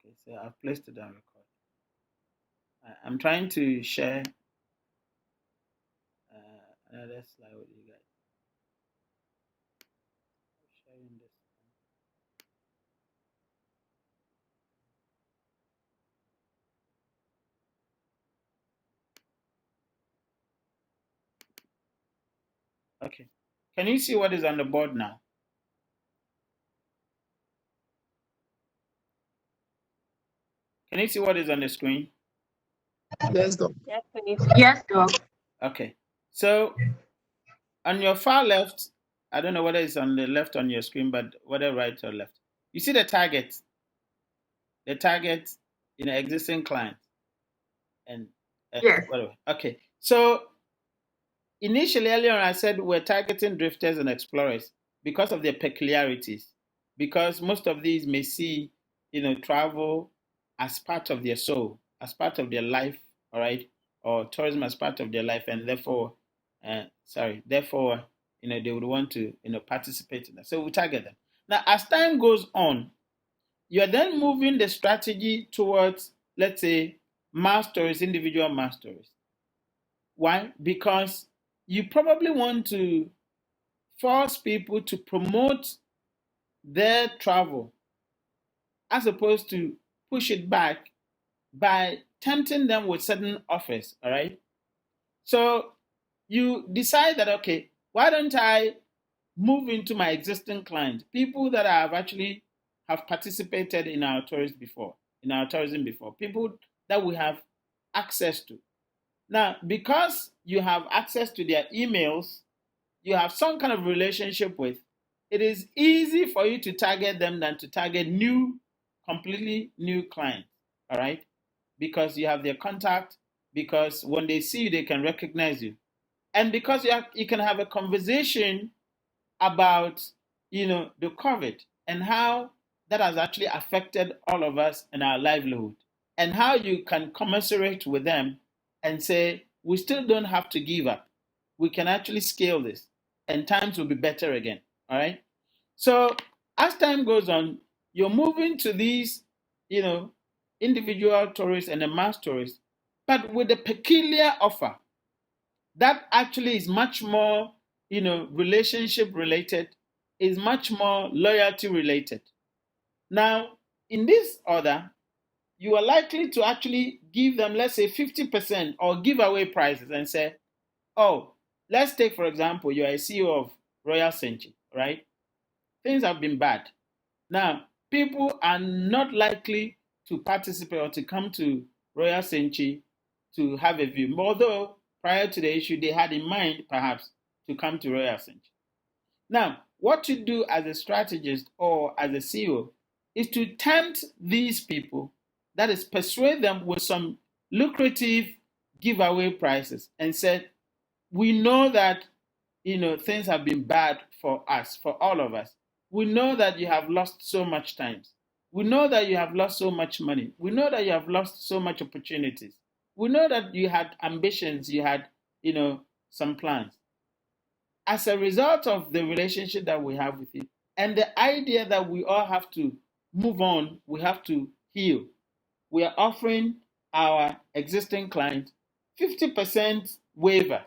Okay, so I've placed it on record. I'm trying to share another slide with you guys. Sharing this. Okay. Can you see what is on the board now? Can you see what is on the screen? Yes, Doc. Yes, Doc. Okay. So on your far left, I don't know whether it's on the left on your screen, but whether right or left, you see the target. The target in an existing client. And Yes. whatever. Okay. So initially, earlier on, I said we're targeting drifters and explorers because of their peculiarities. Because most of these may see, travel as part of their soul, as part of their life, all right, or tourism as part of their life, and therefore, they would want to, participate in that. So we target them. Now, as time goes on, you're then moving the strategy towards, let's say, mass tourists, individual mass tourists. Why? Because you probably want to force people to promote their travel as opposed to push it back by tempting them with certain offers, all right? So you decide that, okay, why don't I move into my existing clients, people that have actually have participated in our tourism before, people that we have access to. Now, because you have access to their emails, you have some kind of relationship with, it is easy for you to target them than to target completely new clients, all right? Because you have their contact, because when they see you, they can recognize you. And because you can have a conversation about, the COVID and how that has actually affected all of us and our livelihood, and how you can commiserate with them and say, we still don't have to give up. We can actually scale this and times will be better again. All right. So as time goes on, you're moving to these, individual tourists and the mass tourists, but with a peculiar offer that actually is much more, relationship related, is much more loyalty related. Now, in this order, you are likely to actually give them, let's say, 50% or give away prices and say, oh, let's take, for example, you're a CEO of Royal Senchi, right? Things have been bad. Now, people are not likely to participate or to come to Royal Senchi to have a view, although prior to the issue, they had in mind, perhaps, to come to Royal Senchi. Now, what you do as a strategist or as a CEO is to tempt these people, that is, persuade them with some lucrative giveaway prices and say, we know that, things have been bad for us, for all of us. We know that you have lost so much time. We know that you have lost so much money. We know that you have lost so much opportunities. We know that you had ambitions, you had, some plans. As a result of the relationship that we have with you, and the idea that we all have to move on, we have to heal, we are offering our existing clients 50% waiver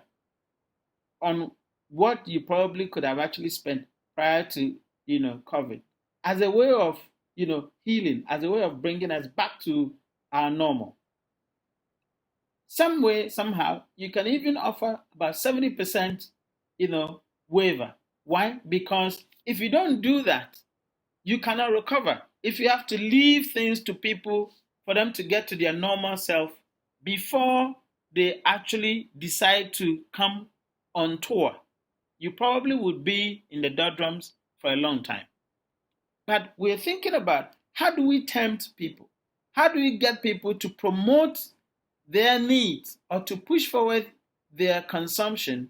on what you probably could have actually spent prior to, COVID, as a way of, healing, as a way of bringing us back to our normal. Some way, somehow, you can even offer about 70%, waiver. Why? Because if you don't do that, you cannot recover. If you have to leave things to people for them to get to their normal self before they actually decide to come on tour, you probably would be in the doldrums for a long time. But we're thinking about, how do we tempt people? How do we get people to promote their needs or to push forward their consumption,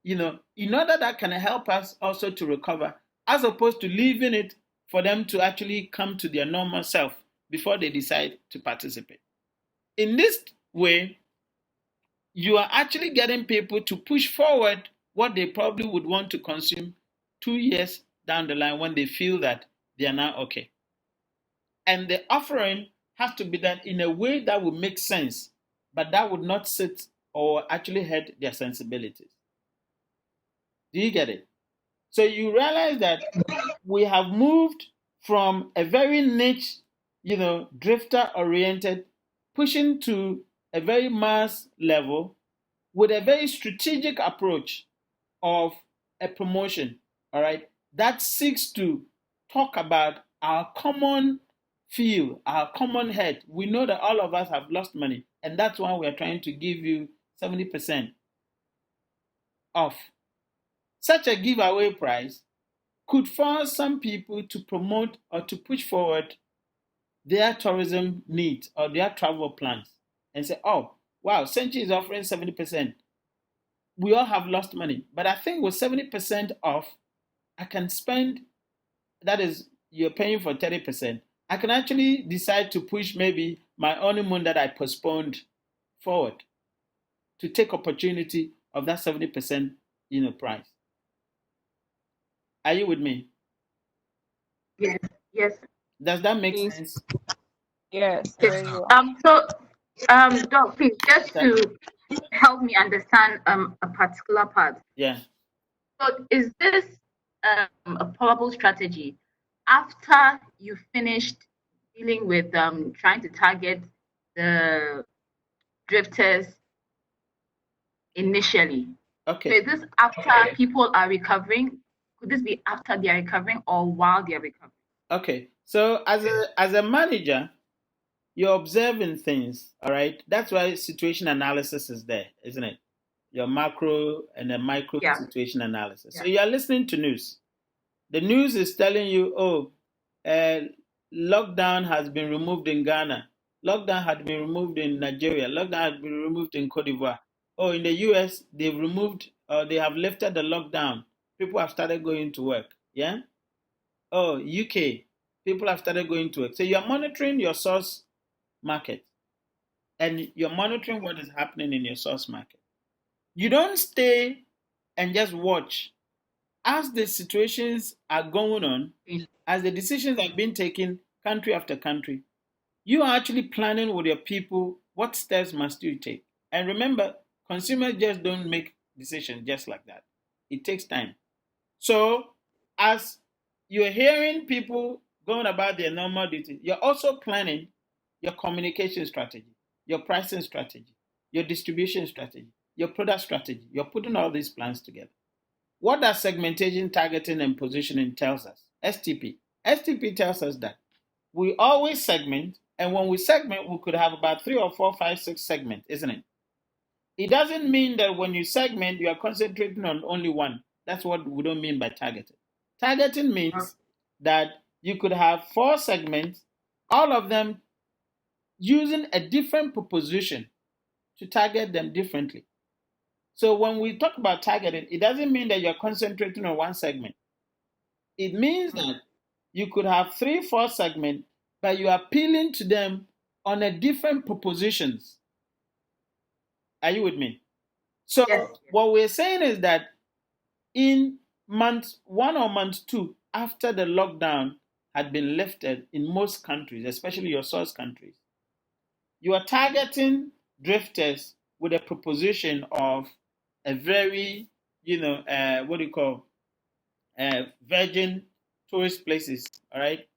in order that can help us also to recover, as opposed to leaving it for them to actually come to their normal self before they decide to participate. In this way, you are actually getting people to push forward what they probably would want to consume 2 years down the line when they feel that they are now okay. and the offering has to be done in a way that would make sense, but that would not sit or actually hurt their sensibilities. Do you get it? So you realize that we have moved from a very niche, drifter oriented, pushing to a very mass level with a very strategic approach of a promotion, all right, that seeks to talk about our common feel, our common head. We know that all of us have lost money, and that's why we're trying to give you 70% off. Such a giveaway price could force some people to promote or to push forward their tourism needs or their travel plans and say, oh, wow, Century is offering 70%. We all have lost money. But I think with 70% off, I can spend, that is, you're paying for 30%. I can actually decide to push maybe my honeymoon that I postponed forward to take opportunity of that 70% price. Are you with me? Yes. Yes. Does that make sense? Yes. Yes. Very well. Doc, please, just to help me understand a particular part. Yeah. So, is this a probable strategy after you finished dealing with trying to target the drifters initially? Okay. So, is this after people are recovering? Could this be after they are recovering or while they are recovering? Okay. So as a manager, you're observing things, all right? That's why situation analysis is there, isn't it? Your macro and the micro situation analysis. So you are listening to news. The news is telling you, lockdown has been removed in Ghana. Lockdown had been removed in Nigeria. Lockdown had been removed in Cote d'Ivoire. Oh, in the US, they've removed or they have lifted the lockdown. People have started going to work. Yeah? Oh, UK, people have started going to work. So you're monitoring your source market and you're monitoring what is happening in your source market. You don't stay and just watch. As the situations are going on, as the decisions are being taken country after country, you are actually planning with your people what steps must you take. And remember, consumers just don't make decisions just like that. It takes time. So as you're hearing people going about their normal duty, you're also planning your communication strategy, your pricing strategy, your distribution strategy, your product strategy. You're putting all these plans together. What does segmentation, targeting, and positioning tells us? STP. STP tells us that we always segment, and when we segment, we could have about 3 or 4, 5, 6 segments, isn't it? It doesn't mean that when you segment, you are concentrating on only one. That's what we don't mean by targeting. Targeting means that you could have 4 segments, all of them using a different proposition to target them differently. So when we talk about targeting, it doesn't mean that you're concentrating on one segment. It means that you could have 3, 4 segments, but you are appealing to them on a different propositions. Are you with me? So what we're saying is that in month 1 or month 2, after the lockdown had been lifted in most countries, especially your source countries, you are targeting drifters with a proposition of a very, virgin tourist places. All right.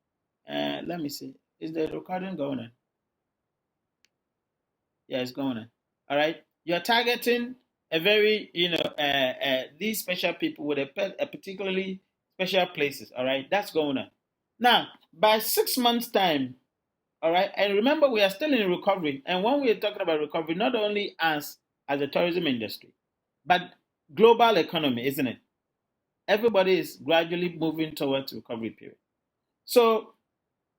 Let me see. Is the recording going on? Yeah, it's going on. All right. You're targeting a very, these special people with a particularly special places. All right. That's going on. Now, by 6 months' time, all right. And remember, we are still in recovery. And when we are talking about recovery, not only us as a tourism industry, but global economy, isn't it? Everybody is gradually moving towards recovery period. So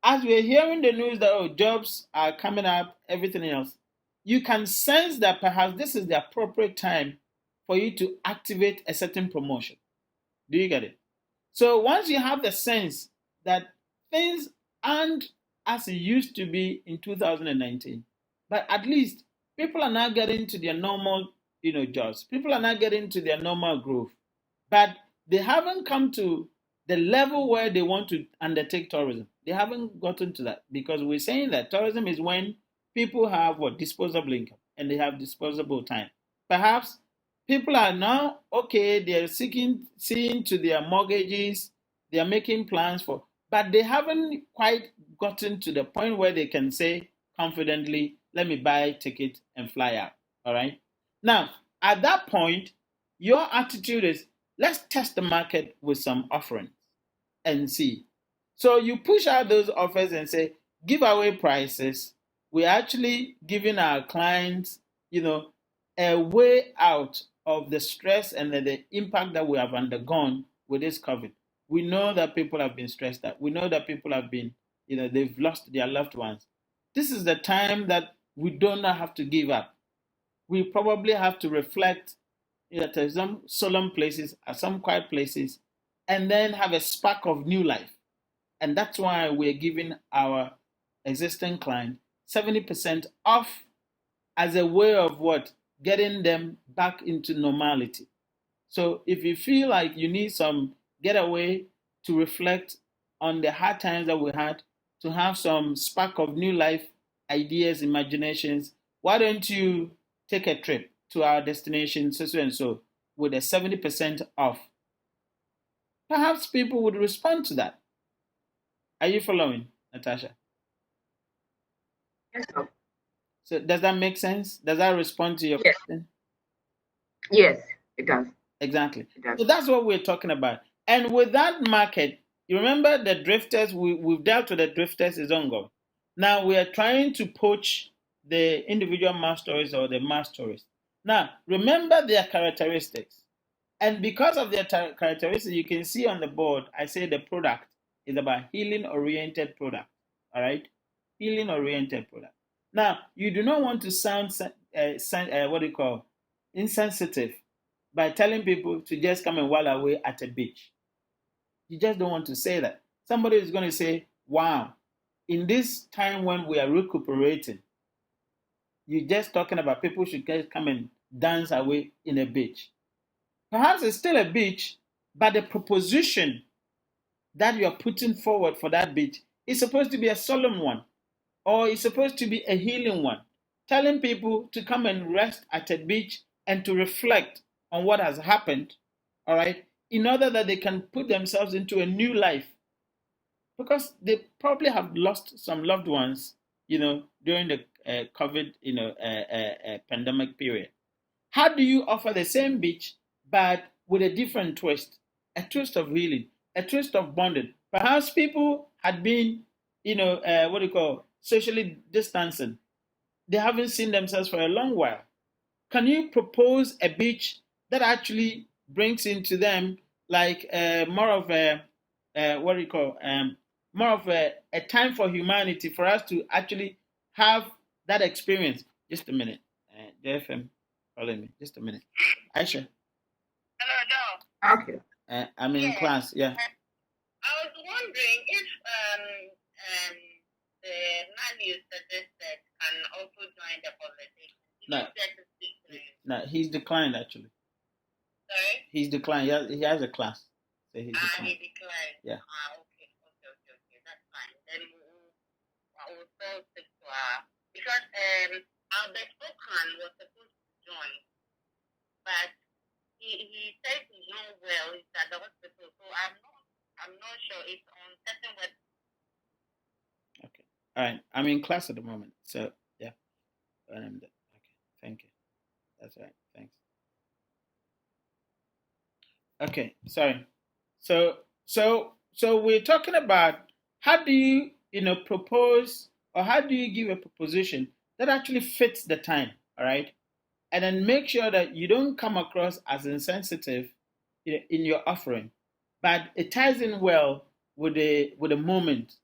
as we're hearing the news that jobs are coming up, everything else, you can sense that perhaps this is the appropriate time for you to activate a certain promotion. Do you get it? So once you have the sense that things aren't as it used to be in 2019, but at least people are not getting to their normal, jobs. People are not getting to their normal growth, but they haven't come to the level where they want to undertake tourism. They haven't gotten to that because we're saying that tourism is when people have what? Disposable income and they have disposable time. Perhaps people are now okay, they're seeing to their mortgages, they are making plans for, but they haven't quite gotten to the point where they can say confidently, let me buy a ticket and fly out. All right. Now, at that point, your attitude is let's test the market with some offerings and see. So you push out those offers and say, giveaway prices. We're actually giving our clients, a way out of the stress and the impact that we have undergone with this COVID. We know that people have been stressed out. We know that people have been, they've lost their loved ones. This is the time that we do not have to give up. We probably have to reflect at some solemn places, at some quiet places, and then have a spark of new life. And that's why we're giving our existing client 70% off as a way of what? Getting them back into normality. So if you feel like you need some getaway to reflect on the hard times that we had, to have some spark of new life, ideas, imaginations, why don't you take a trip to our destination, so and so, with a 70% off? Perhaps people would respond to that. Are you following, Natasha? Yes, sir. So does that make sense? Does that respond to your Yes. question? Yes, it does. Exactly. It does. So that's what we're talking about. And with that market, you remember the drifters, we've dealt with the drifters, is ongoing. Now we are trying to poach the individual mass tourists or the mass tourists. Now, remember their characteristics. And because of their characteristics, you can see on the board, I say the product is about healing-oriented product. All right? Healing-oriented product. Now, you do not want to sound, insensitive by telling people to just come and while away at a beach. You just don't want to say that. Somebody is going to say, wow, in this time when we are recuperating, you're just talking about people should just come and dance away in a beach. Perhaps it's still a beach, but the proposition that you are putting forward for that beach is supposed to be a solemn one, or it's supposed to be a healing one, telling people to come and rest at a beach and to reflect on what has happened, all right, in order that they can put themselves into a new life. Because they probably have lost some loved ones, during the COVID, pandemic period. How do you offer the same beach, but with a different twist? A twist of healing, a twist of bonding. Perhaps people had been, socially distancing. They haven't seen themselves for a long while. Can you propose a beach that actually brings into them like more of a more of a time for humanity, for us to actually have that experience? Just a minute. JFM calling me. Just a minute. Aisha. Hello, Doc. Okay. I'm in class. Yeah. I was wondering if the man you suggested can also join the conversation. No. Get to speak to him. No, he's declined actually. Sorry? He's declined. He has a class. So he's declined. He declined. Yeah. Okay. That's fine. Then we'll still stick to her. Because Albert Okan was supposed to join, but he said he's not well. He's at the hospital, so I'm not sure. It's on certain web. Okay. All right. I'm in class at the moment. So yeah. Okay. Thank you. That's right. Thanks. Okay. Sorry. So we're talking about how do you propose, or how do you give a proposition that actually fits the time, all right? And then make sure that you don't come across as insensitive in your offering, but it ties in well with the moment,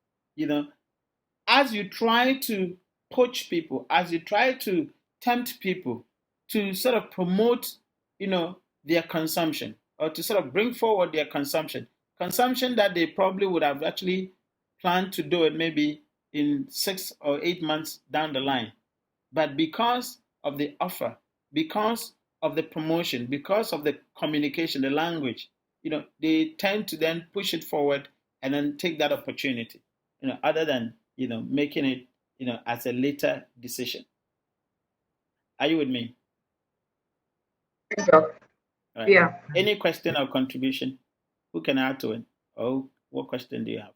as you try to poach people, as you try to tempt people to sort of promote, their consumption, or to sort of bring forward their consumption that they probably would have actually planned to do it maybe in 6 or 8 months down the line. But because of the offer, because of the promotion, because of the communication, the language, they tend to then push it forward and then take that opportunity, other than, making it, as a later decision. Are you with me? Doc. All right. Yeah. Any question or contribution? Who can add to it? Or what question do you have?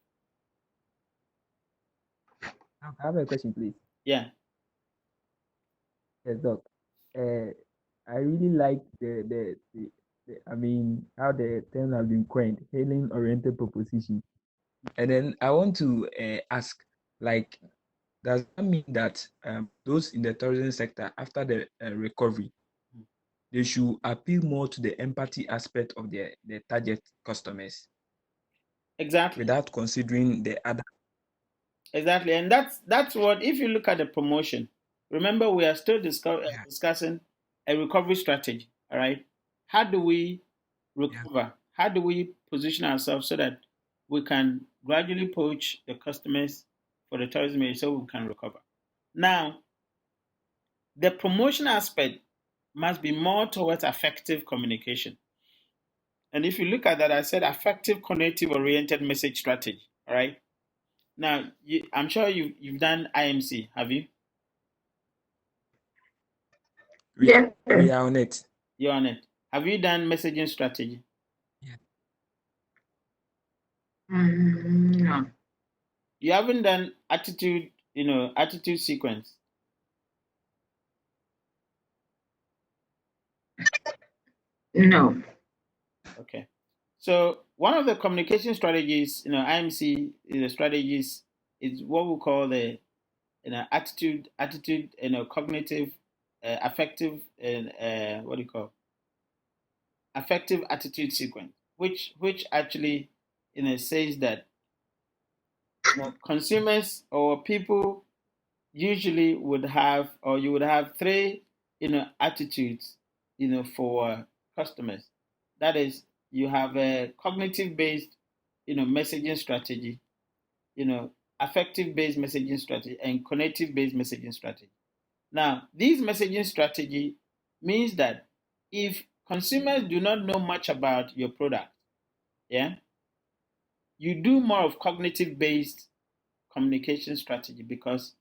I have a question, please. Yeah. Yes, Doc. I really like how the term has been coined, hailing-oriented proposition. And then I want to ask, like, does that mean that those in the tourism sector, after the recovery, they should appeal more to the empathy aspect of their target customers? Exactly. Without considering the other. Exactly. And that's what, if you look at the promotion, remember we are still discussing a recovery strategy. All right. How do we recover? Yeah. How do we position ourselves so that we can gradually poach the customers for the tourism area so we can recover? Now, the promotion aspect must be more towards effective communication. And if you look at that, I said effective cognitive oriented message strategy. All right. Now, I'm sure you've done IMC, have you? We are on it. You're on it. Have you done messaging strategy? Yeah. No. You haven't done attitude sequence? No. Okay. So one of the communication strategies, IMC strategies is what we call the attitude, cognitive, affective, and what do you call affective attitude sequence, which actually says that consumers or people usually would have, or you would have three attitudes for customers. That is, you have a cognitive based messaging strategy, affective based messaging strategy, and cognitive based messaging strategy. Now, this messaging strategy means that if consumers do not know much about your product, you do more of cognitive based communication strategy, because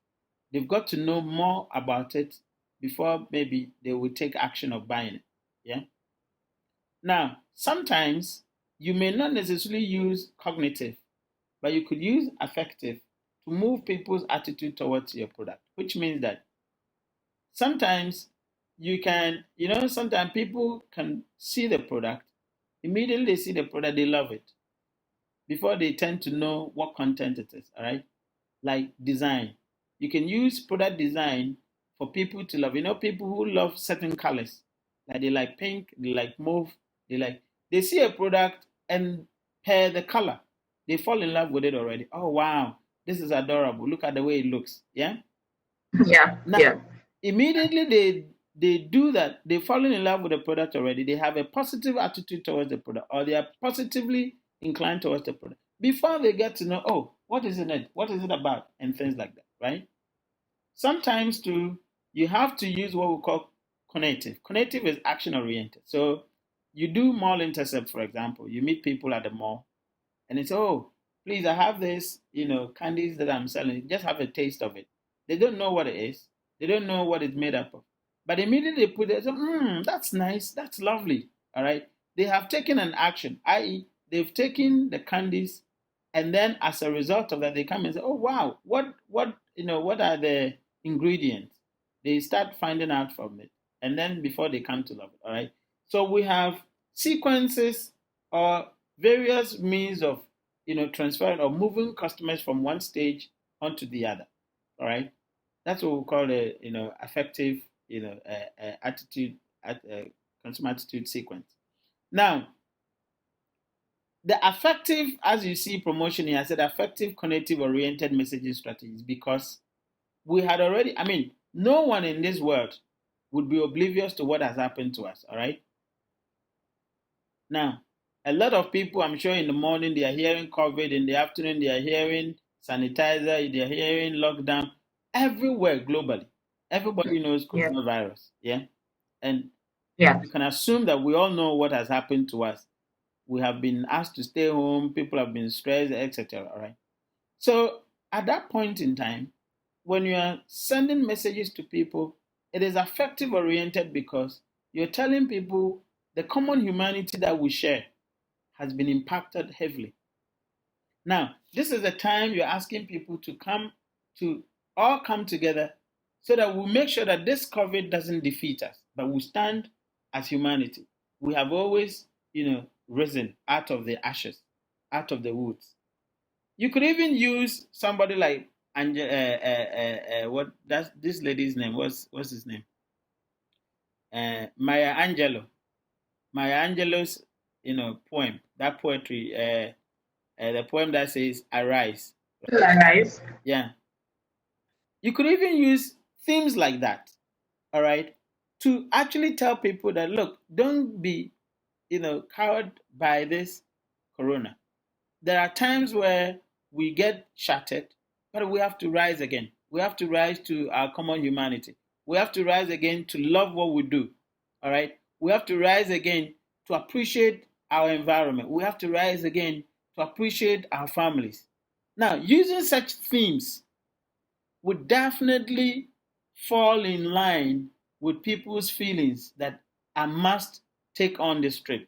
they've got to know more about it before maybe they will take action of buying it. Now, sometimes you may not necessarily use cognitive, but you could use affective to move people's attitude towards your product, which means that sometimes you can, sometimes people can see the product, immediately they see the product, they love it before they tend to know what content it is. All right. Like design. You can use product design for people to love. People who love certain colors, like they like pink, they like mauve, they see a product and pair the color, they fall in love with it already. Oh wow, this is adorable. Look at the way it looks. Yeah. Now, immediately they do that. They've fallen in love with the product already. They have a positive attitude towards the product, or they are positively inclined towards the product before they get to know, oh, what is in it? What is it about? And things like that, right? Sometimes too, you have to use what we call cognitive. Cognitive is action oriented. So you do mall intercept, for example. You meet people at the mall and it's, oh, please, I have this, candies that I'm selling. Just have a taste of it. They don't know what it is. They don't know what it's made up of. But immediately they put it, that's nice. That's lovely. All right. They have taken an action, i.e., they've taken the candies, and then as a result of that, they come and say, oh, wow, what are the ingredients? They start finding out from it. And then before they come to love it. All right. So we have sequences or various means of transferring or moving customers from one stage onto the other. All right, that's what we call the affective attitude consumer attitude sequence. Now, the affective, as you see promotion here, I said affective cognitive oriented messaging strategies, because we had already, no one in this world would be oblivious to what has happened to us. All right. Now, a lot of people, I'm sure in the morning they are hearing COVID, in the afternoon they are hearing sanitizer, they are hearing lockdown. Everywhere globally, everybody knows coronavirus. Yeah. And you can assume that we all know what has happened to us. we have been asked to stay home, people have been stressed, etc. All right. So at that point in time, when you are sending messages to people, it is affective oriented because you're telling people the common humanity that we share has been impacted heavily. Now, this is the time you're asking people to all come together so that we make sure that this COVID doesn't defeat us, but we stand as humanity. We have always, risen out of the ashes, out of the woods. You could even use somebody like what that's this lady's name. What's his name? Maya Angelou. Maya Angelou's poem, that poetry, the poem that says "Arise." Arise. Yeah. You could even use themes like that, all right, to actually tell people that look, don't be, cowed by this corona. There are times where we get shattered, but we have to rise again. We have to rise to our common humanity. We have to rise again to love what we do. All right. We have to rise again to appreciate our environment. We have to rise again to appreciate our families. Now, using such themes would definitely fall in line with people's feelings that I must take on this trip.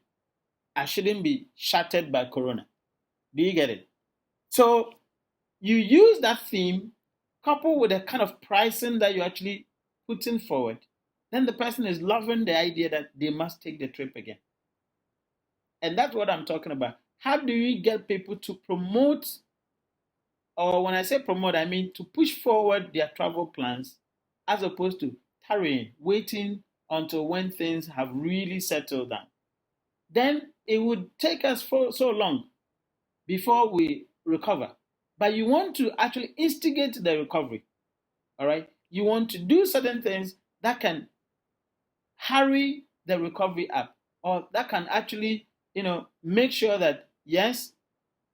I shouldn't be shattered by corona. Do you get it? So you use that theme coupled with the kind of pricing that you're actually putting forward, then the person is loving the idea that they must take the trip again. And that's what I'm talking about. How do you get people to promote, or when I say promote, I mean to push forward their travel plans as opposed to tarrying, waiting until when things have really settled down? Then it would take us for so long before we recover. But you want to actually instigate the recovery. All right. You want to do certain things that can hurry the recovery up, or that can actually, make sure that yes,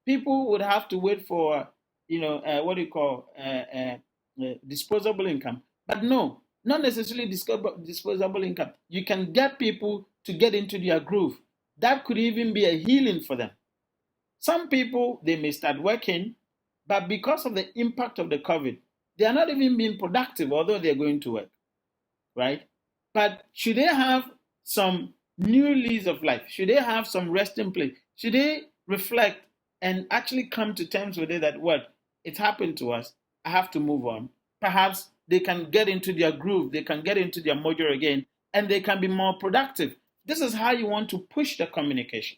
people would have to wait for, disposable income. But no, not necessarily disposable income. You can get people to get into their groove. That could even be a healing for them. Some people, they may start working, but because of the impact of the COVID, they are not even being productive, although they're going to work, right? But should they have some new lease of life? Should they have some resting place? Should they reflect and actually come to terms with it that, what, it's happened to us, I have to move on. Perhaps they can get into their groove, they can get into their mojo again, and they can be more productive. This is how you want to push the communication.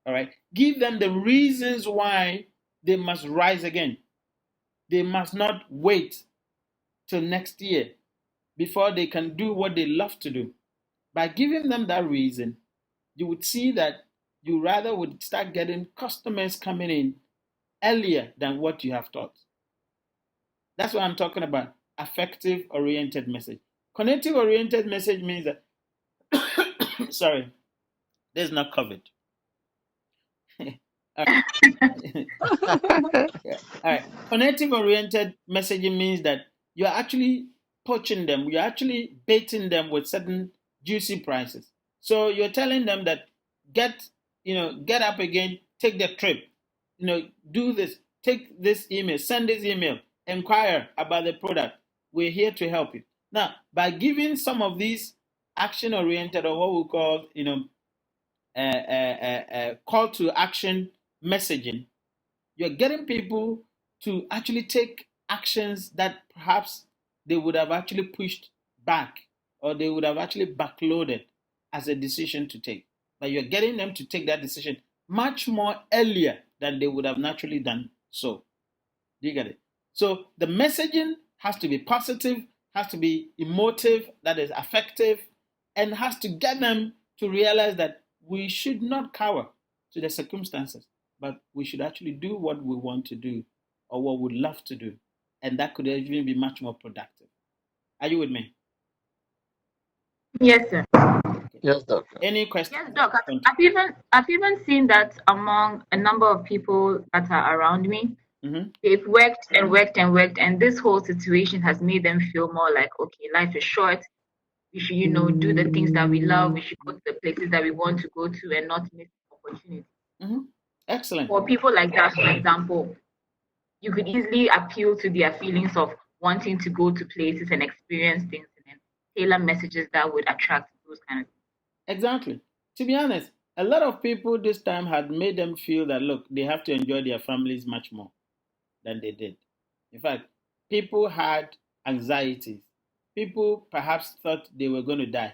All right. Give them the reasons why they must rise again. They must not wait till next year before they can do what they love to do. By giving them that reason, you would see that you rather would start getting customers coming in earlier than what you have thought. That's what I'm talking about. Affective oriented message. Connective oriented message means that sorry, there's not COVID. All right. Yeah. All right. Connective oriented messaging means that you're actually poaching them, you're actually baiting them with certain juicy prices. So you're telling them that get up again, take the trip, do this, take this email, send this email, inquire about the product. We're here to help you. Now, by giving some of these action oriented, or what we call, call to action messaging, you're getting people to actually take actions that perhaps they would have actually pushed back, or they would have actually backloaded as a decision to take. But you're getting them to take that decision much more earlier than they would have naturally done so. Do you get it? So the messaging has to be positive, has to be emotive, that is affective, and has to get them to realize that we should not cower to the circumstances, but we should actually do what we want to do or what we'd love to do. And that could even be much more productive. Are you with me? Yes, sir. Okay. Yes, doctor. Any questions? Yes, doc. I've even seen that among a number of people that are around me. Mm-hmm. They've worked and worked and worked, and this whole situation has made them feel more like, okay, life is short. We should, do the things that we love. We should go to the places that we want to go to and not miss opportunity. Excellent. For people like that, for example, you could easily appeal to their feelings of wanting to go to places and experience things, and then tailor messages that would attract those kind of things. Exactly. To be honest, a lot of people this time had made them feel that, look, they have to enjoy their families much more than they did. In fact, people had anxieties. People perhaps thought they were going to die.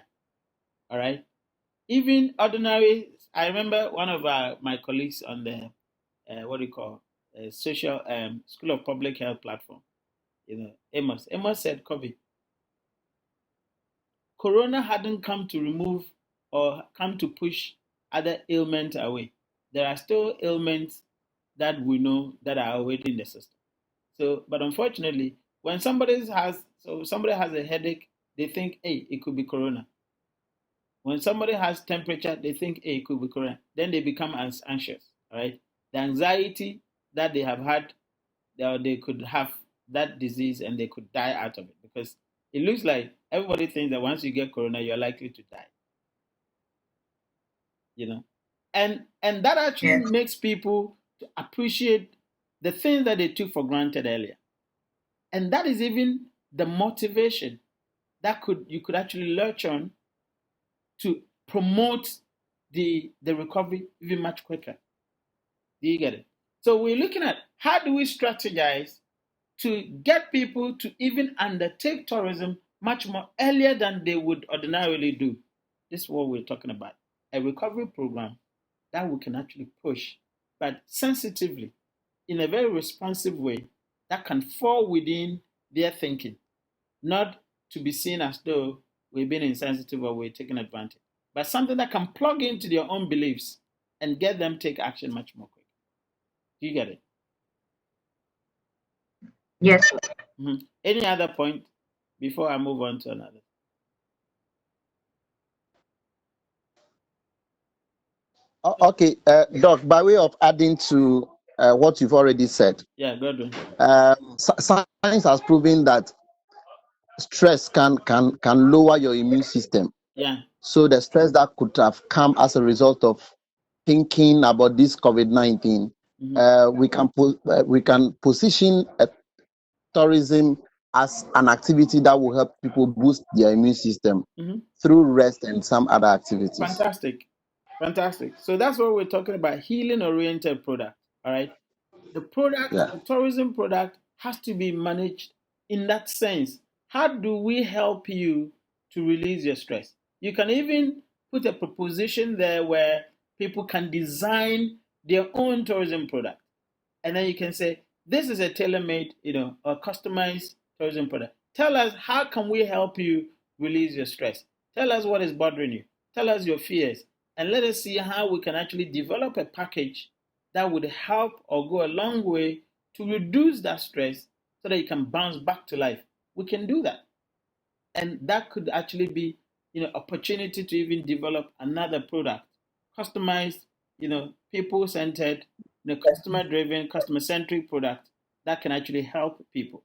All right. Even ordinary, I remember one of my colleagues on the, what do you call, social School of Public Health platform, Amos. Amos said, Kobe, Corona hadn't come to remove or come to push other ailments away. There are still ailments that we know that are already in the system. So, but unfortunately, when somebody has a headache, they think, hey, it could be corona. When somebody has temperature, they think, hey, it could be corona. Then they become anxious. All right, the anxiety that they have had, they could have that disease and they could die out of it, because it looks like everybody thinks that once you get corona, you're likely to die. And that actually makes people to appreciate the things that they took for granted earlier. And that is even the motivation that you could actually lurch on to promote the recovery even much quicker. Do you get it? So we're looking at how do we strategize to get people to even undertake tourism much more earlier than they would ordinarily do. This is what we're talking about. A recovery program that we can actually push, but sensitively, in a very responsive way that can fall within their thinking, not to be seen as though we're being insensitive or we're taking advantage, but something that can plug into their own beliefs and get them take action much more quickly. Do you get it? Yes. Any other point before I move on to another? Okay, Doc, by way of adding to what you've already said, Yeah, good. Science has proven that stress can lower your immune system. Yeah. So the stress that could have come as a result of thinking about this COVID-19, we can position tourism as an activity that will help people boost their immune system through rest and some other activities. Fantastic. So that's what we're talking about, healing-oriented product. All right. The product, the tourism product, has to be managed in that sense. How do we help you to release your stress? You can even put a proposition there where people can design their own tourism product. And then you can say, this is a tailor-made, a customized tourism product. Tell us, how can we help you release your stress? Tell us what is bothering you. Tell us your fears. And let us see how we can actually develop a package that would help or go a long way to reduce that stress so that you can bounce back to life. We can do that. And that could actually be, opportunity to even develop another product, customized, people-centered, customer-driven, customer-centric product that can actually help people.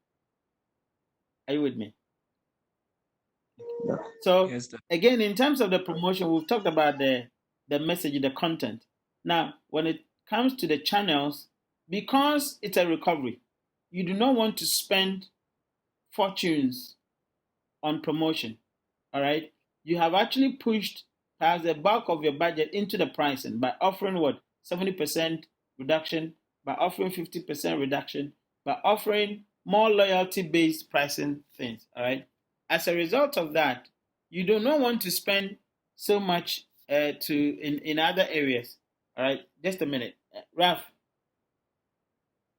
Are you with me? Yeah. So again, in terms of the promotion, we've talked about the message, the content. Now, when it comes to the channels, because it's a recovery, you do not want to spend fortunes on promotion. All right, you have actually pushed perhaps the bulk of your budget into the pricing by offering 70% reduction, by offering 50% reduction, by offering more loyalty-based pricing things. All right. As a result of that, you do not want to spend so much in other areas. All right. Just a minute, Ralph.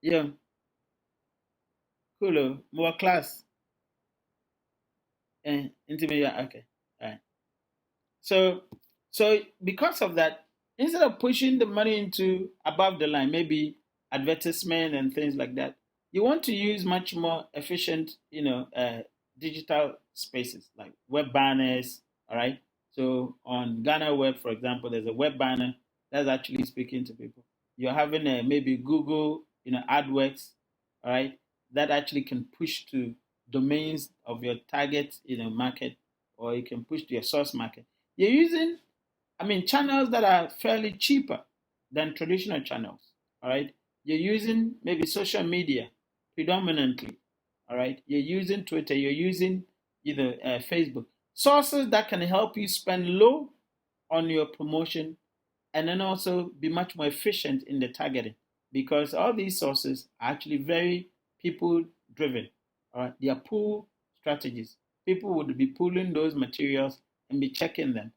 Yeah. Cool. More class. Intermediate. Okay. All right. So because of that, instead of pushing the money into above the line, maybe advertisement and things like that, you want to use much more efficient, digital spaces like web banners. All right. So on Ghana Web, for example, there's a web banner that's actually speaking to people. You're having maybe Google, AdWords, all right, that actually can push to domains of your target, market, or you can push to your source market. You're using, channels that are fairly cheaper than traditional channels. All right. You're using maybe social media predominantly. All right. You're using Twitter. You're using either Facebook. Sources that can help you spend low on your promotion and then also be much more efficient in the targeting because all these sources are actually very people driven. All right. They are pull strategies. People would be pulling those materials and be checking them.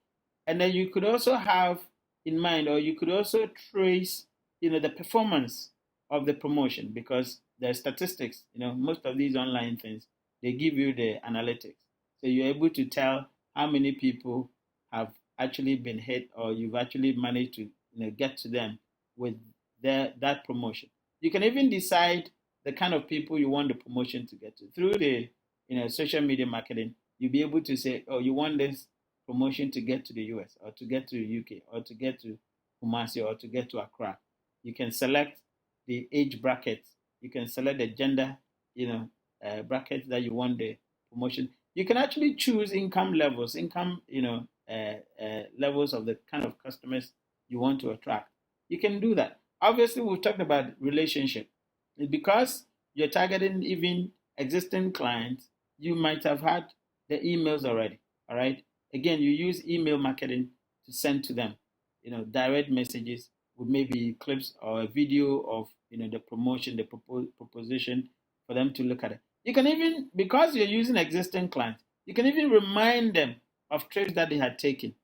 And then you could also have in mind, or you could also trace, the performance of the promotion because there's statistics. Most of these online things, they give you the analytics. So you're able to tell how many people have actually been hit or you've actually managed to get to them with that promotion. You can even decide the kind of people you want the promotion to get to through the social media marketing. You'll be able to say, oh, you want this promotion to get to the US or to get to the UK or to get to Kumasi or to get to Accra. You can select the age brackets. You can select the gender, brackets that you want the promotion. You can actually choose income levels, levels of the kind of customers you want to attract. You can do that. Obviously, we've talked about relationship. Because you're targeting even existing clients, you might have had the emails already. All right. Again, you use email marketing to send to them, direct messages with maybe clips or a video of, the promotion, the proposition for them to look at it. You can even, because you're using existing clients, you can even remind them of trips that they had taken.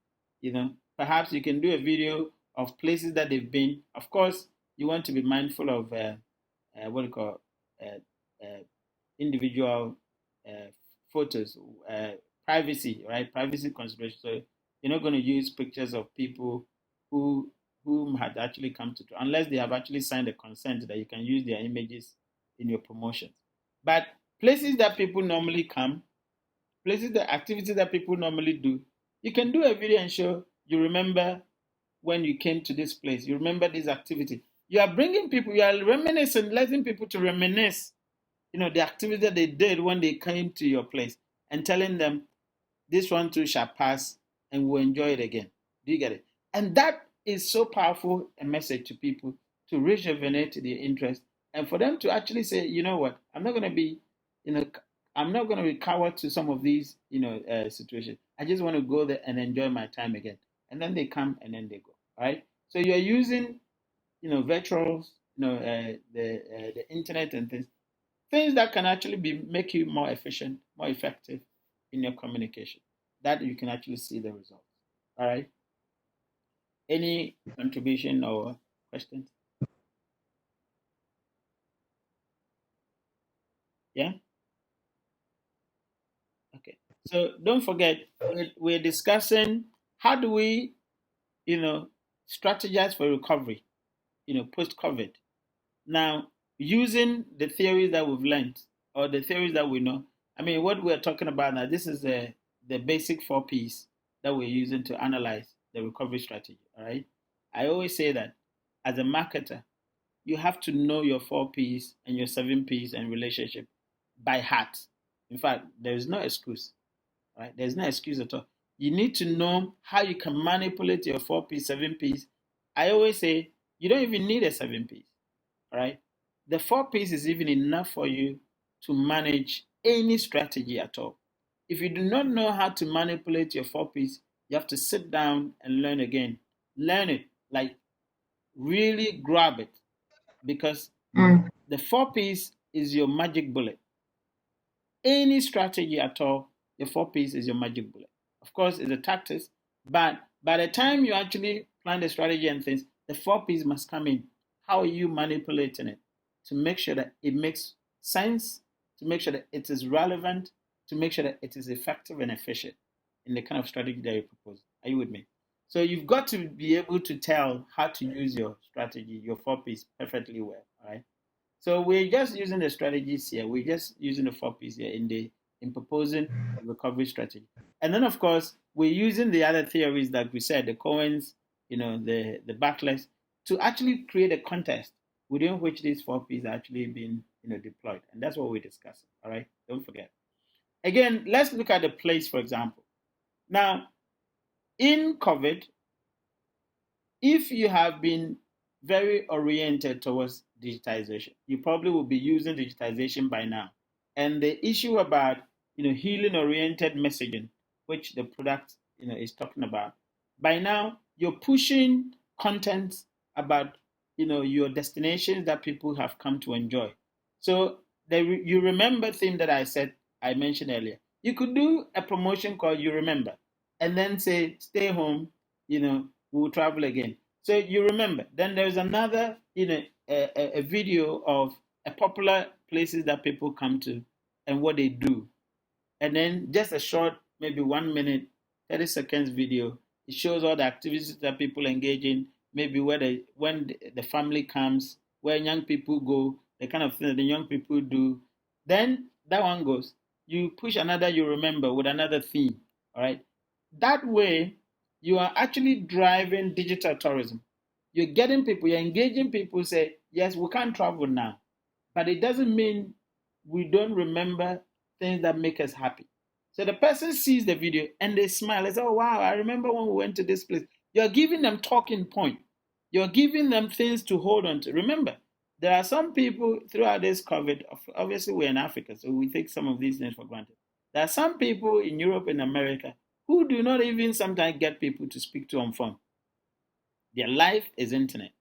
Perhaps you can do a video of places that they've been. Of course, you want to be mindful of what you call individual photos, privacy, right? Privacy consideration. So you're not going to use pictures of people whom had actually come to, unless they have actually signed a consent that you can use their images in your promotions. But places that people normally come, activities that people normally do, you can do a video and show you remember when you came to this place. You remember this activity. You are bringing people, you are reminiscing, letting people to reminisce, the activity that they did when they came to your place and telling them this one too shall pass and we'll enjoy it again. Do you get it? And that is so powerful a message to people to rejuvenate their interest and for them to actually say, you know what, I'm not going to be, I'm not going to be coward to some of these, situations. I just want to go there and enjoy my time again. And then they come and then they go. All right. So you're using, virtuals, the internet and things that can actually make you more efficient, more effective in your communication. That you can actually see the results. All right. Any contribution or questions? Yeah. Okay. So don't forget, we're discussing how do we, strategize for recovery, post-COVID. Now, using the theories that we've learned or the theories that we know, I mean, what we're talking about now, this is the basic 4 Ps that we're using to analyze the recovery strategy. All right. I always say that as a marketer, you have to know your 4 Ps and your 7 Ps and relationship by heart. In fact, there is no excuse. Right? There's no excuse at all. You need to know how you can manipulate your 4 Ps, 7 Ps. I always say you don't even need a 7 Ps. All right. The 4 Ps is even enough for you to manage any strategy at all. If you do not know how to manipulate your 4 Ps, you have to sit down and learn again. Learn it, like really grab it, because the 4 Ps is your magic bullet. Any strategy at all, the 4 Ps is your magic bullet. Of course, it's a tactics, but by the time you actually plan the strategy and things, the 4 Ps must come in. How are you manipulating it to make sure that it makes sense, to make sure that it is relevant, to make sure that it is effective and efficient in the kind of strategy that you propose? Are you with me? So you've got to be able to tell how to use your strategy, your 4 Ps perfectly well, all right? So we're just using the strategies here. We're just using the 4 Ps here in proposing the recovery strategy. And then, of course, we're using the other theories that we said, the Cohen's, the backlash, to actually create a context within which these 4 Ps are actually being, deployed. And that's what we're discussing. All right. Don't forget. Again, let's look at the place, for example. Now, in COVID, if you have been very oriented towards digitization. You probably will be using digitization by now. And the issue about healing oriented messaging, which the product is talking about, by now you're pushing content about your destinations that people have come to enjoy. So you remember theme that I mentioned earlier. You could do a promotion called You Remember, and then say stay home, we'll travel again. So you remember. Then there's another, a video of a popular places that people come to and what they do. And then just a short, maybe 1 minute, 30 seconds video. It shows all the activities that people engage in, maybe when the family comes, where young people go, the kind of thing that the young people do. Then that one goes. You push another, you remember, with another theme. All right. That way, you are actually driving digital tourism. You're getting people, you're engaging people, say, yes, we can't travel now. But it doesn't mean we don't remember things that make us happy. So the person sees the video and they smile. They say, oh, wow, I remember when we went to this place. You're giving them talking point. You're giving them things to hold on to. Remember, there are some people throughout this COVID, obviously we're in Africa, so we take some of these things for granted. There are some people in Europe and America who do not even sometimes get people to speak to on phone. Their life is internet.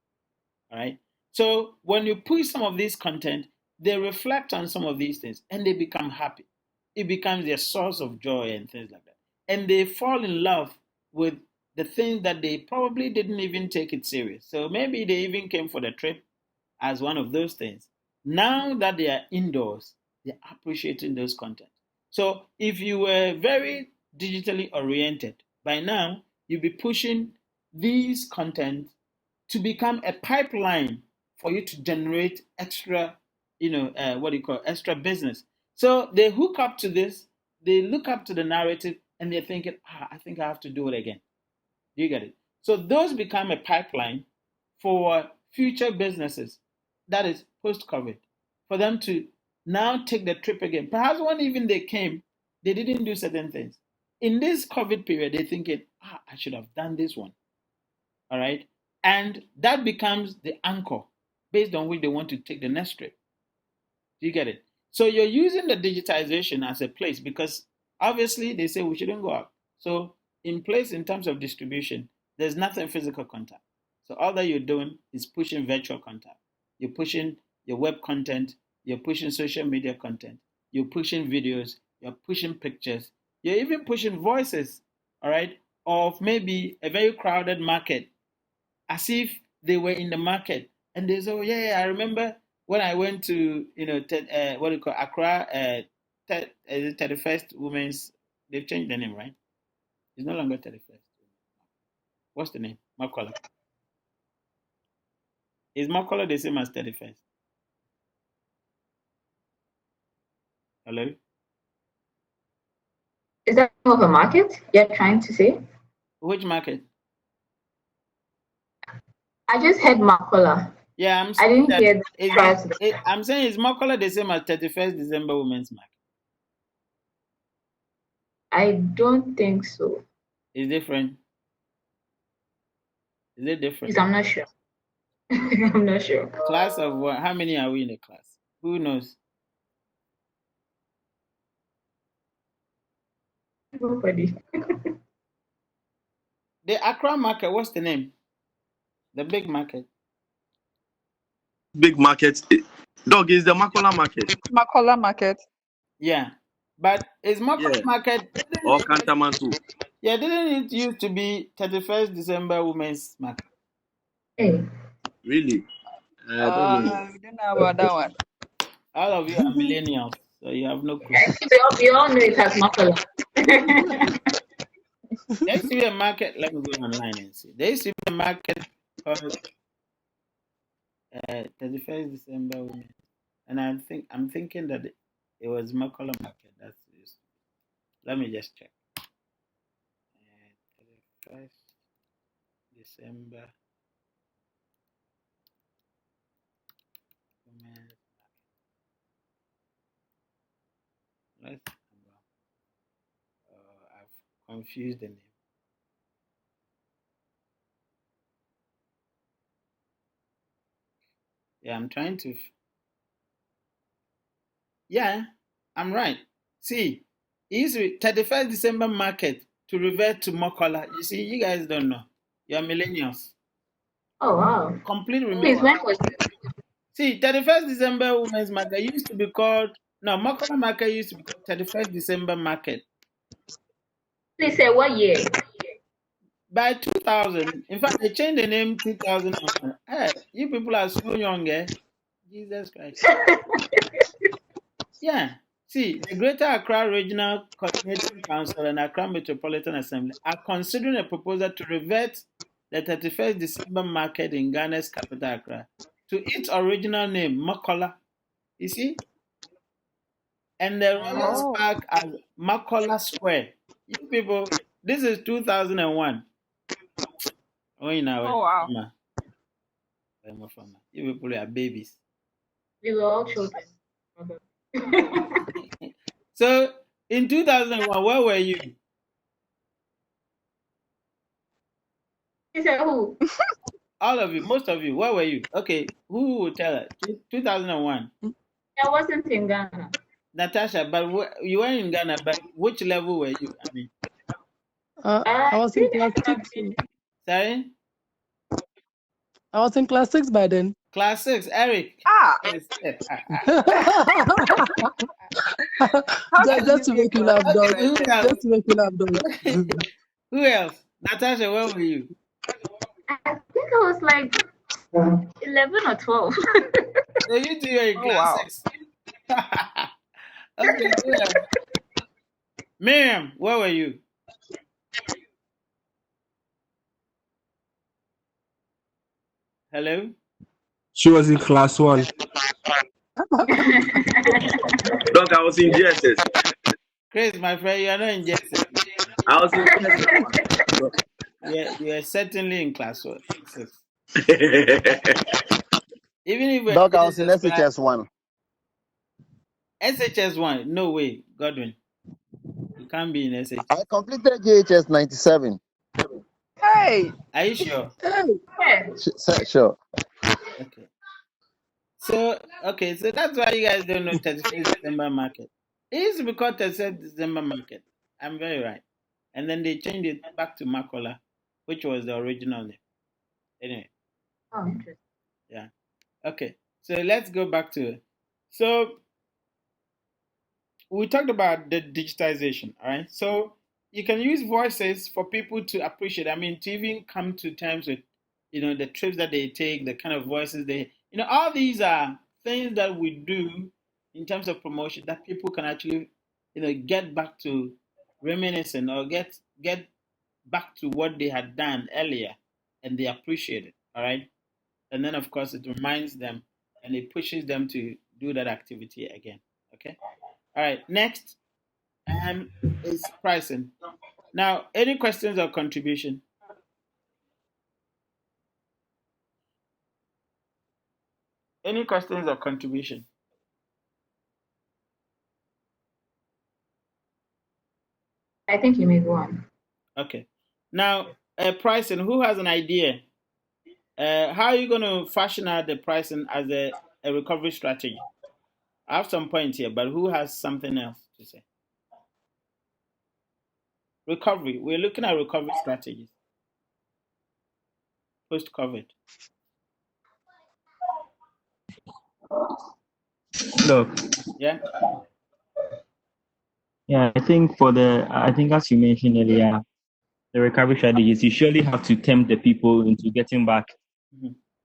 All right. So when you push some of this content, they reflect on some of these things and they become happy. It becomes their source of joy and things like that. And they fall in love with the things that they probably didn't even take it serious. So maybe they even came for the trip as one of those things. Now that they are indoors, they're appreciating those content. So if you were very digitally oriented, by now you'll be pushing these content to become a pipeline for you to generate extra, extra business. So they hook up to this, they look up to the narrative, and they're thinking, I think I have to do it again. Do you get it? So those become a pipeline for future businesses, that is post-COVID, for them to now take the trip again. Perhaps when even they came, they didn't do certain things. In this COVID period, they're thinking, I should have done this one. All right. And that becomes the anchor based on which they want to take the next trip. Do you get it? So you're using the digitization as a place because obviously they say we shouldn't go out. So in place in terms of distribution, there's nothing physical contact. So all that you're doing is pushing virtual contact. You're pushing your web content, you're pushing social media content, you're pushing videos, you're pushing pictures, you're even pushing voices, all right, of maybe a very crowded market as if they were in the market. And they say, oh, yeah, I remember when I went to, what do you call Accra, 31st Women's, they've changed the name, right? It's no longer 31st. What's the name? Makola. Is Makola the same as 31st? Hello? Is that more of a market you're trying to say? Which market? I just heard Makola. Yeah, I'm I saying didn't hear the I'm saying is Makola the same as 31st December Women's Market? I don't think so. It's different. Is it different? I'm not sure. I'm not sure. Class of what? How many are we in the class? Who knows? Nobody. The Accra market, what's the name? The big market. Big market. Dog is the Makola market. Makola market. Yeah. But is Makola market or Kantamanto? Yeah, didn't it used to be 31st December Women's Market? Hey. Really? We don't know about that one. All of you are millennials, so you have no clue. We all know it as Makola. There used to be a market. Let me go online and see. There used to be a market called 31st December Women, and I'm thinking that it was Makola market. That's it. Let me just check. 31st December Women's Market. I've confused the name. Yeah, I'm trying to. Yeah, I'm right. See, it's 31st December market to revert to Mokola. You see, you guys don't know. You're millennials. Oh wow. Complete Please, removal. when was it? See, 31st December Women's Market used to be called, no, Mokola Market used to be called 31st December Market. Please say what year? By 2000, in fact, they changed the name 2001. Hey, you people are so young, eh? Jesus Christ. Yeah. See, the Greater Accra Regional Coordinating Council and Accra Metropolitan Assembly are considering a proposal to revert the 31st December market in Ghana's capital, Accra, to its original name, Makola. You see? And the Royal Oh. Park as Makola Square. You people, this is 2001. Oh, you know, Oh wow. you people are babies. We were all children. So, in 2001, where were you? He said who? All of you, most of you, where were you? Okay, who will tell us? 2001. I wasn't in Ghana. Natasha, but you were in Ghana, but which level were you? I mean, I was in class I've 6. been- sorry? I was in class 6 by then. Class 6, Eric. Ah, how can Just you to be make you class laugh, dog. Okay, who else? Just to make you laugh, dog. Who else? Natasha, where were you? I think I was like 11 or 12. So you two are in Oh class wow. 6. Okay, who else? Miriam, where were you? Hello? She was in class 1. Doc, I was in GSS. Chris, my friend, you are not in JSS. I was in GSS. Yeah, you are certainly in class 6. One. Even if we're Doc, I was in JSS, SHS 1. SHS 1, no way, Godwin. You can't be in SHS. I completed JHS 97. Hey. Are you sure? Yeah. Sure. Okay. So that's why you guys don't know 31st December market. It used to be called 31st December market. I'm very right. And then they changed it back to Makola, which was the original name. Anyway, Oh, interesting. yeah. Okay. So let's go back to it. So we talked about the digitization, all right? So you can use voices for people to appreciate. I mean, to even come to terms with, the trips that they take, the kind of voices they, all these are things that we do in terms of promotion that people can actually, get back to reminiscing or get back to what they had done earlier, and they appreciate it, all right? And then, of course, it reminds them and it pushes them to do that activity again, okay? All right, next is pricing. Now, any questions or contribution? Any questions or contribution? I think you may go on. Okay. Now, pricing. Who has an idea? How are you going to fashion out the pricing as a recovery strategy? I have some points here, but who has something else to say? Recovery. We're looking at recovery strategies post-COVID. Look, Yeah. yeah, I think as you mentioned earlier, the recovery strategies, you surely have to tempt the people into getting back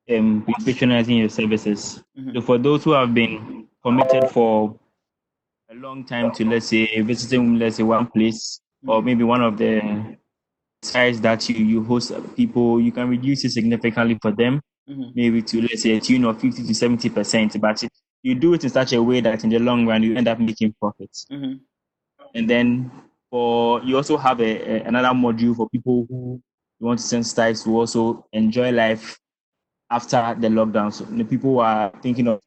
with patronizing your services. So for those who have been committed for a long time to, let's say, visiting, let's say, one place or maybe one of the sites that you host people, you can reduce it significantly for them, maybe to, let's say, a tune of 50 to 70%. But you do it in such a way that in the long run, you end up making profits. And then you also have another module for people who you want to sensitize to also enjoy life after the lockdown. So the people who are thinking of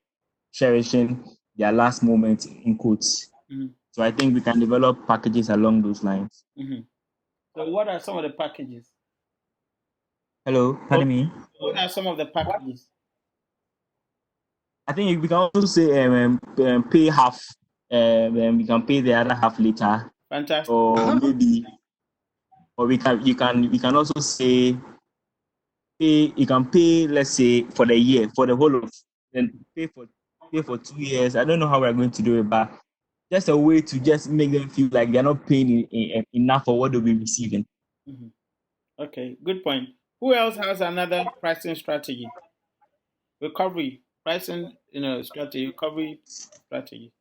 cherishing their last moment in quotes. So I think we can develop packages along those lines. So what are some of the packages? Hello, pardon me. What are some of the packages? I think we can also say pay half, we can pay the other half later, Fantastic. or maybe, or we can also say you can pay, let's say, for the year, for the whole of, then pay for 2 years. I don't know how we're going to do it, but just a way to just make them feel like they're not paying enough for what they'll be receiving. Mm-hmm. Okay, good point. Who else has another pricing strategy? Recovery, pricing, strategy, recovery strategy.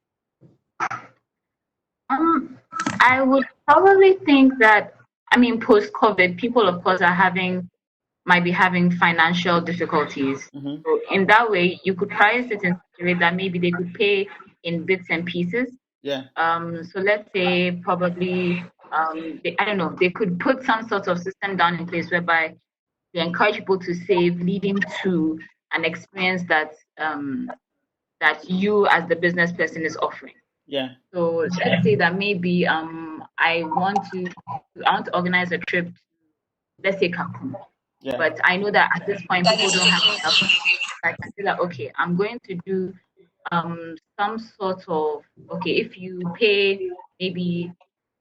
I would probably think that, post-COVID, people, of course, might be having financial difficulties. Mm-hmm. So in that way, you could price it in such a way that maybe they could pay in bits and pieces. Yeah. So let's say probably, they could put some sort of system down in place whereby they encourage people to save, leading to an experience that you as the business person is offering. Yeah. So let's say that maybe I want to organize a trip to, let's say, Cancun. Yeah. But I know that at this point people don't have enough. I can say that, okay, I'm going to do some sort of, okay, if you pay maybe,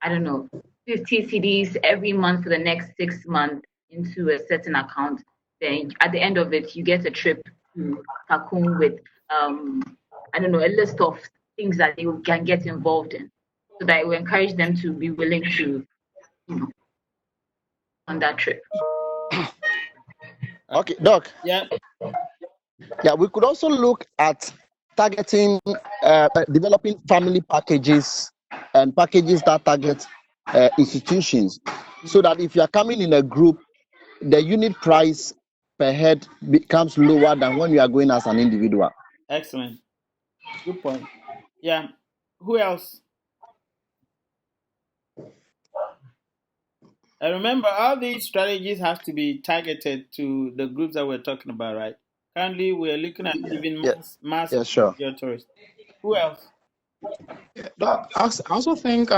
I don't know, 50 CDs every month for the next 6 months into a certain account, then at the end of it, you get a trip to Cancun with, I don't know, a list of things that they can get involved in, so that it will encourage them to be willing to, on that trip. Okay, Doc. Yeah. Yeah, we could also look at targeting, developing family packages and packages that target institutions, so that if you are coming in a group, the unit price per head becomes lower than when you are going as an individual. Excellent. Good point. Yeah. Who else? I remember all these strategies have to be targeted to the groups that we're talking about, right? Currently, we're looking at even mass sure. tourists. Who else? I also think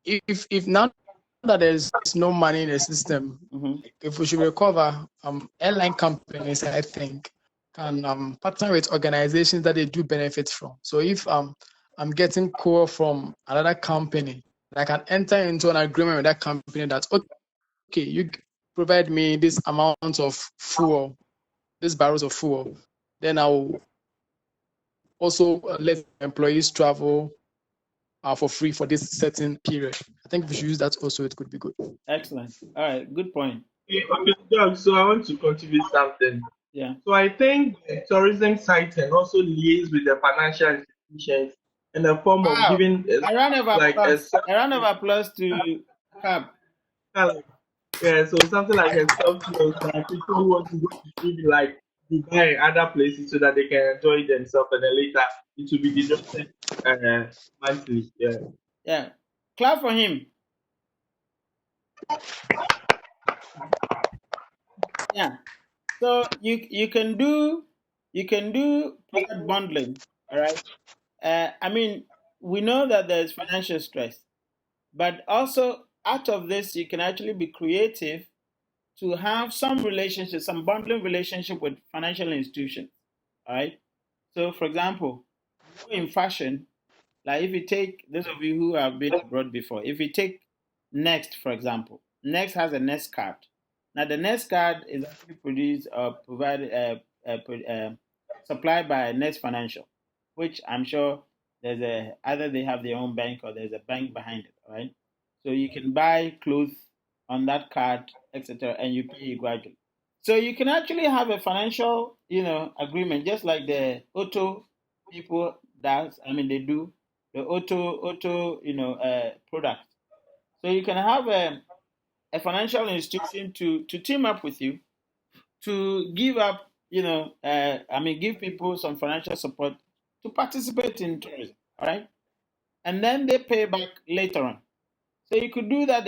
if now that there's no money in the system, if we should recover, airline companies, I think, can partner with organizations that they do benefit from. So if I'm getting call from another company, I can enter into an agreement with that company that, okay, you provide me this amount of fuel, these barrels of fuel, then I'll also let employees travel for free for this certain period. I think if we should use that also, it could be good. Excellent. All right, good point. Okay, Doug, so I want to contribute something. Yeah. So I think the tourism site can also liaise with the financial institutions in the form of giving a round of applause to Cap. Yeah, so something like a soft loan that people who want to go to maybe like Dubai and other places so that they can enjoy themselves, and then later it will be deducted monthly. Yeah. Yeah. Clap for him. Yeah. So you can do product bundling. All right. We know that there's financial stress, but also out of this, you can actually be creative to have some relationship, some bundling relationship with financial institutions. All right. So, for example, in fashion, like if you take those of you who have been abroad before, if you take Next, for example, Next has a Next card. Now, the Next card is actually produced or provided, supplied by Next Financial, which I'm sure either they have their own bank or there's a bank behind it, right? So you can buy clothes on that card, etc., and you pay it gradually. So you can actually have a financial, agreement, just like the auto people they do the auto product. So you can have a financial institution to team up with you to give up, give people some financial support to participate in tourism, all right? And then they pay back later on. So you could do that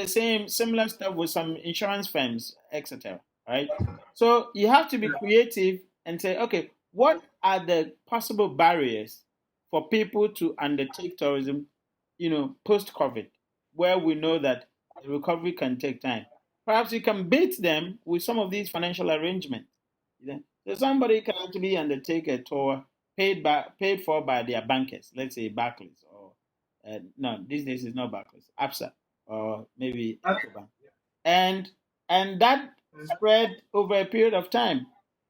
similar stuff with some insurance firms, etc. Right? So you have to be creative and say, okay, what are the possible barriers for people to undertake tourism, post-COVID, where we know that the recovery can take time. Perhaps you can beat them with some of these financial arrangements. So somebody can actually undertake a tour paid for by their bankers, let's say Barclays or no, these days it's not Barclays, ABSA or maybe Ecobank, and that spread over a period of time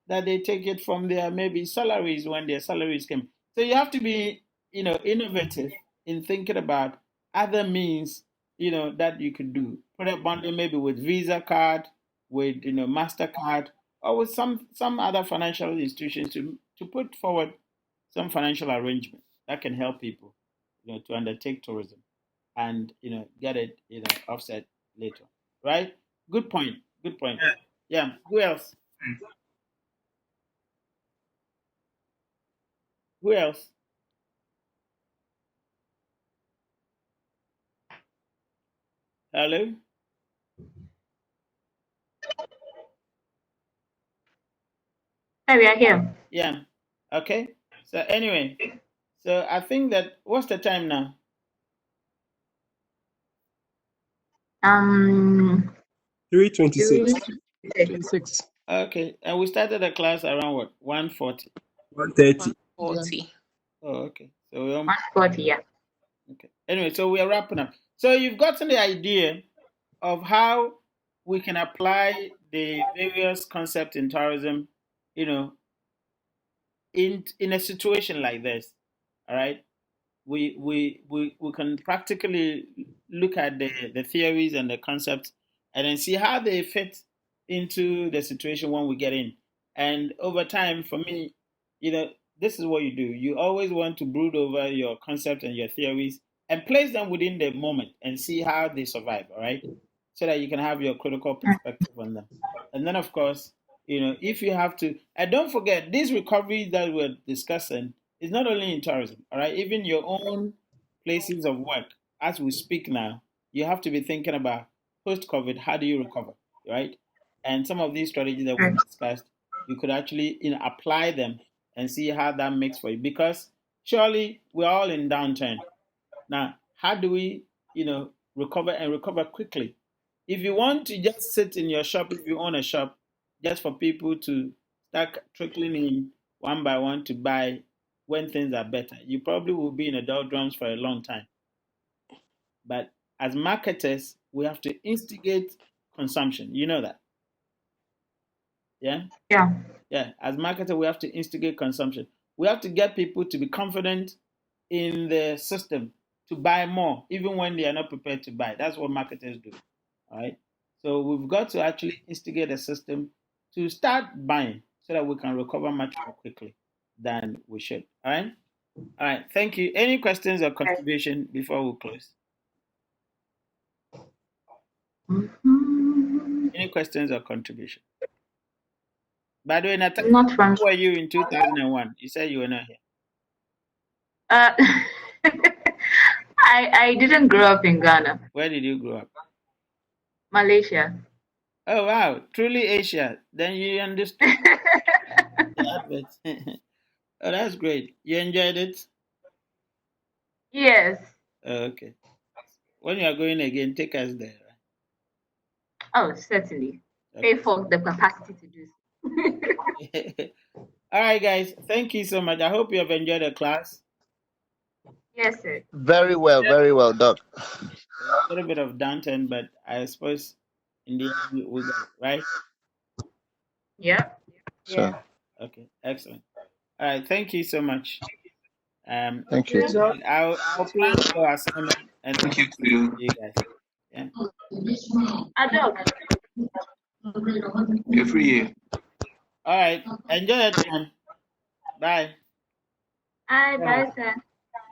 that they take it from their maybe salaries when their salaries came. So you have to be innovative in thinking about other means that you could do. Put a bundle maybe with Visa card, with MasterCard, or with some other financial institutions to put forward some financial arrangement that can help people to undertake tourism and get it offset later. Right? Good point. Good point. Yeah. Who else? Who else? Hello? Hey, we are here. Yeah. Okay. So anyway, so I think that what's the time now? 3:26. 26. Okay. And we started the class around what? 1:40. 1:30. 40. Oh, okay. So we 140, yeah. okay. Anyway, so we are wrapping up. So you've gotten the idea of how we can apply the various concepts in tourism, in a situation like this. All right. We can practically look at the theories and the concepts and then see how they fit into the situation when we get in. And over time, for me, this is what you do. You always want to brood over your concepts and your theories and place them within the moment and see how they survive, all right? So that you can have your critical perspective on them. And then, of course, if you have to, and don't forget, these recoveries that we're discussing is not only in tourism, all right? Even your own places of work, as we speak now, you have to be thinking about post-COVID, how do you recover, right? And some of these strategies that we've discussed, you could actually apply them and see how that makes for you. Because surely we're all in downturn. Now, how do we, recover and recover quickly? If you want to just sit in your shop, if you own a shop, just for people to start trickling in one by one to buy when things are better, you probably will be in a doldrums for a long time. But as marketers, we have to instigate consumption. You know that. Yeah? Yeah. Yeah. As marketers, we have to instigate consumption. We have to get people to be confident in the system to buy more, even when they are not prepared to buy. That's what marketers do. All right. So we've got to actually instigate a system to start buying so that we can recover much more quickly than we should. All right. All right. Thank you. Any questions or contribution before we close? Any questions or contribution? By the way, Natasha, Not from. who were you in 2001? You said you were not here. I didn't grow up in Ghana. Where did you grow up? Malaysia. Oh, wow. Truly Asia. Then you understood the adverts. Oh, that's great. You enjoyed it? Yes. Oh, okay. When you are going again, take us there. Oh, certainly. Okay. Pay for the capacity to do so. All right, guys. Thank you so much. I hope you have enjoyed the class. Yes, sir. Very well, Doc. A little bit of downturn, but I suppose in the end we got it, right? Yeah. Sure. Yeah. Okay, excellent. All right, thank you so much. Thank you. I'll plan your assignment and thank you guys. Yeah. Adult. Every year. All right. Enjoy your time. Bye. Bye, sir.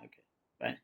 Okay. Bye.